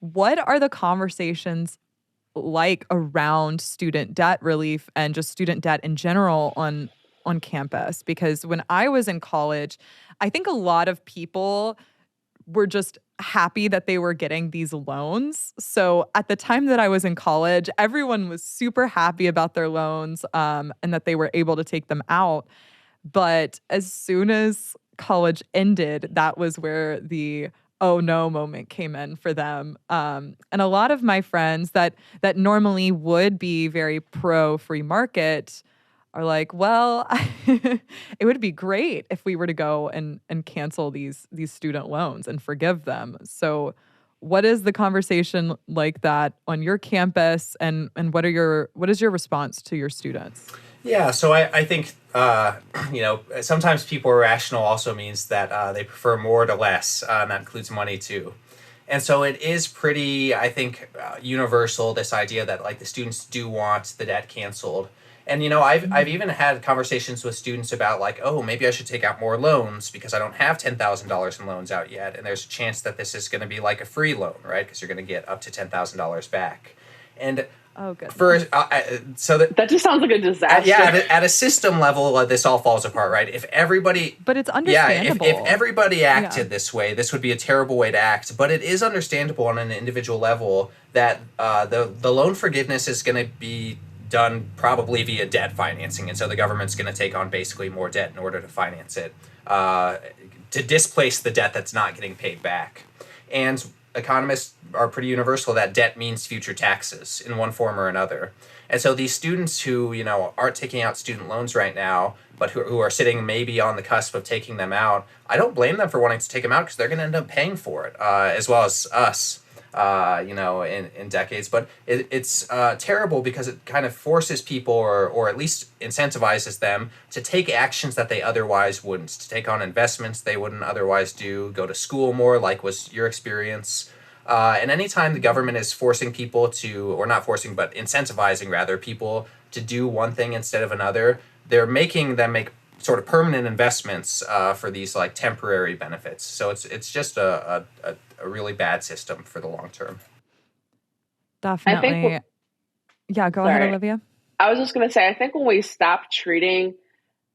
what are the conversations like around student debt relief and just student debt in general on campus? Because when I was in college, I think a lot of people were just happy that they were getting these loans. So at the time that I was in college, everyone was super happy about their loans, and that they were able to take them out. But as soon as college ended, that was where the oh no moment came in for them. And a lot of my friends that normally would be very pro free market are like, well, it would be great if we were to go and cancel these student loans and forgive them. So what is the conversation like that on your campus, and what is your response to your students? Yeah, so I think sometimes people are rational also means that they prefer more to less, and that includes money too. And so it is pretty, I think, universal, this idea that like the students do want the debt canceled. And I've even had conversations with students about like, oh, maybe I should take out more loans because I don't have $10,000 in loans out yet, and there's a chance that this is going to be like a free loan, right? Because you're going to get up to $10,000 back. And Oh goodness. for so that That just sounds like a disaster. yeah, at a system level, this all falls apart, right? If everybody, But it's yeah, understandable. if everybody acted Yeah. this way, this would be a terrible way to act. But it is understandable on an individual level that the loan forgiveness is going to be done probably via debt financing, and so the government's going to take on basically more debt in order to finance it, to displace the debt that's not getting paid back. And economists are pretty universal that debt means future taxes in one form or another. And so these students who, aren't taking out student loans right now, but who are sitting maybe on the cusp of taking them out, I don't blame them for wanting to take them out because they're going to end up paying for it, as well as us, in decades. But it's terrible because it kind of forces people, or at least incentivizes them to take actions that they otherwise wouldn't, to take on investments they wouldn't otherwise do, go to school more, like was your experience. And anytime the government is forcing people to, or not forcing, but incentivizing rather, people to do one thing instead of another, they're making them make sort of permanent investments for these like temporary benefits. So it's just a really bad system for the long term. I think, Definitely. Yeah, go ahead, sorry, Olivia. I was just going to say, I think when we stop treating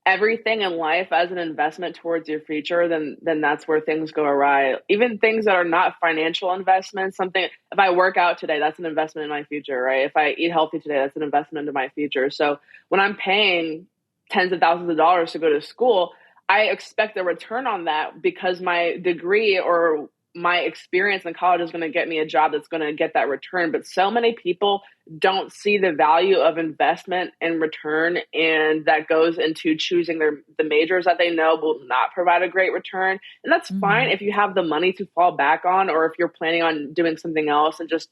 everything in life as an investment towards your future, then that's where things go awry. Even things that are not financial investments, something, if I work out today, that's an investment in my future, right? If I eat healthy today, that's an investment into my future. So when I'm paying tens of thousands of dollars to go to school, I expect a return on that because my degree or my experience in college is going to get me a job that's going to get that return. But so many people don't see the value of investment and return, and that goes into choosing the majors that they know will not provide a great return. And that's fine Mhm. if you have the money to fall back on, or if you're planning on doing something else and just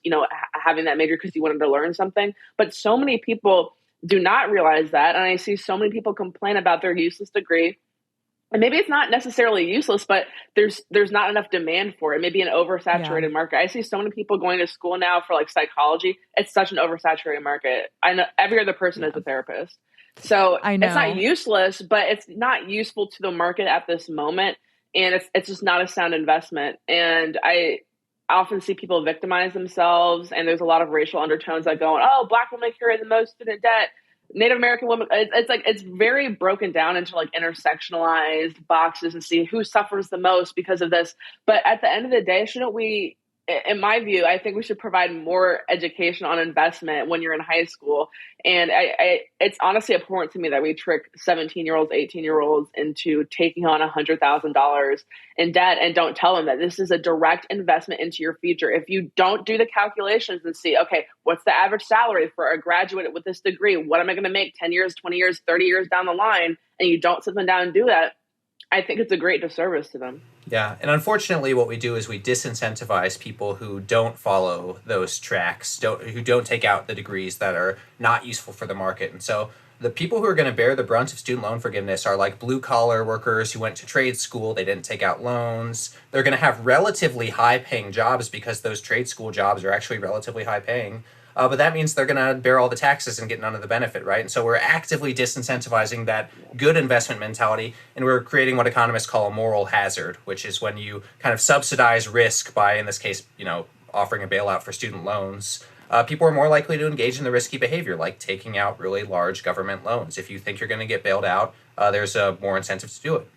having that major because you wanted to learn something. But so many people do not realize that, and I see so many people complain about their useless degree. And maybe it's not necessarily useless, but there's not enough demand for it. Maybe an Yeah. oversaturated market. I see so many people going to school now for like psychology. It's such an oversaturated market. I know every other person is Yeah. a therapist. So I it's not know. useless, but it's not useful to the market at this moment. And it's just not a sound investment. And I often see people victimize themselves, and there's a lot of racial undertones that go on, oh, Black women carry the most student debt. Native American women, it's like it's very broken down into like intersectionalized boxes and see who suffers the most because of this. But at the end of the day, shouldn't we, in my view, I think we should provide more education on investment when you're in high school. And it's honestly abhorrent to me that we trick 17-year-olds, 18-year-olds into taking on $100,000 in debt and don't tell them that this is a direct investment into your future. If you don't do the calculations and see, okay, what's the average salary for a graduate with this degree? What am I going to make 10 years, 20 years, 30 years down the line? And you don't sit them down and do that, I think it's a great disservice to them. Yeah, and unfortunately, what we do is we disincentivize people who don't follow those tracks, who don't take out the degrees that are not useful for the market. And so the people who are going to bear the brunt of student loan forgiveness are like blue collar workers who went to trade school, they didn't take out loans. They're going to have relatively high paying jobs because those trade school jobs are actually relatively high paying. But that means they're going to bear all the taxes and get none of the benefit, right? And so we're actively disincentivizing that good investment mentality, and we're creating what economists call a moral hazard, which is when you kind of subsidize risk by, in this case, offering a bailout for student loans, people are more likely to engage in the risky behavior, like taking out really large government loans. If you think you're going to get bailed out, there's more incentive to do it.